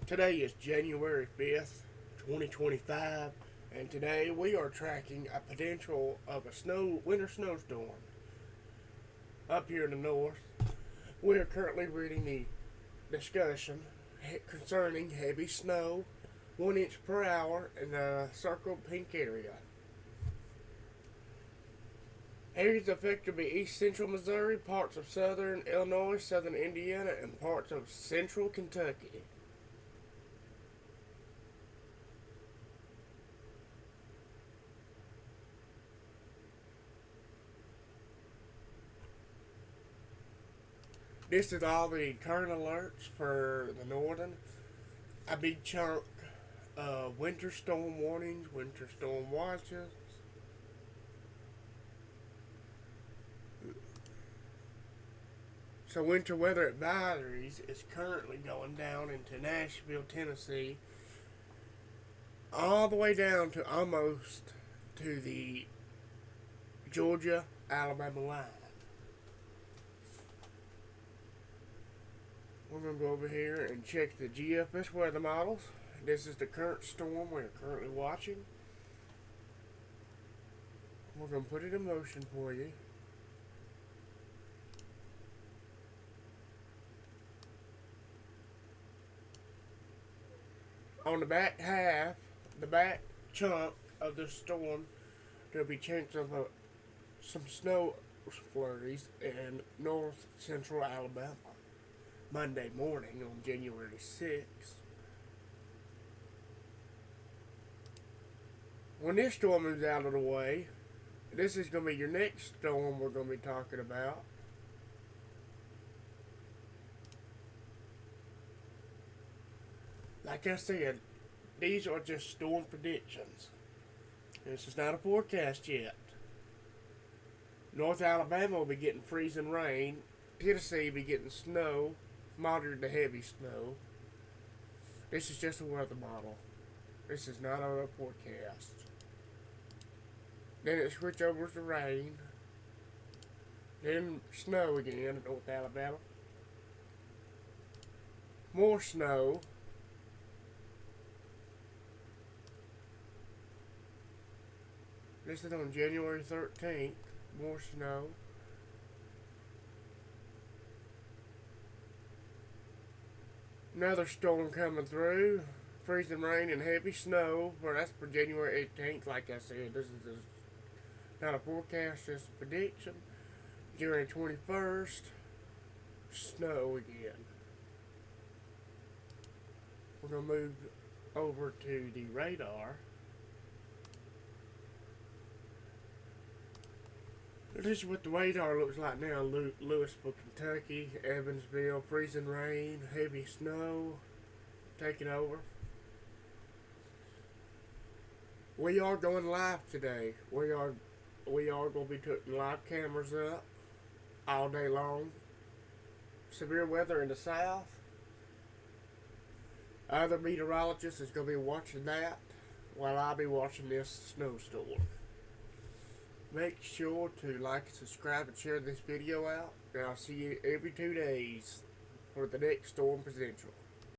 Today is January 5th, 2025, and today we are tracking a potential of a winter snowstorm up here in the north. We are currently reading the discussion concerning heavy snow, 1 inch per hour in the circled pink area. Areas affected by east central Missouri, parts of southern Illinois, southern Indiana, and parts of central Kentucky. This is all the current alerts for the northern. A big chunk of winter storm warnings, winter storm watches. So winter weather advisories is currently going down into Nashville, Tennessee, all the way down to almost to the Georgia, Alabama line. We're going to go over here and check the GFS weather models. This is the current storm we're currently watching. We're going to put it in motion for you. On the back half, the back chunk of the storm, there'll be chances of some snow flurries in north central Alabama Monday morning on January 6th. When this storm is out of the way, this is going to be your next storm we're going to be talking about. Like I said, these are just storm predictions. This is not a forecast yet. North Alabama will be getting freezing rain. Tennessee will be getting snow, moderate to heavy snow. This is just a weather model. This is not a forecast. Then it switch over to rain. Then snow again in North Alabama. More snow. This is on January 13th. More snow. Another storm coming through. Freezing rain and heavy snow. Well, that's for January 18th. Like I said, this is not a forecast, just a prediction. January 21st. Snow again. We're going to move over to the radar. This is what the radar looks like now in Louisville, Kentucky, Evansville, freezing rain, heavy snow, taking over. We are going live today. We are going to be putting live cameras up all day long. Severe weather in the south. Other meteorologists is going to be watching that while I'll be watching this snowstorm. Make sure to like, subscribe, and share this video out. And I'll see you every 2 days for the next storm potential.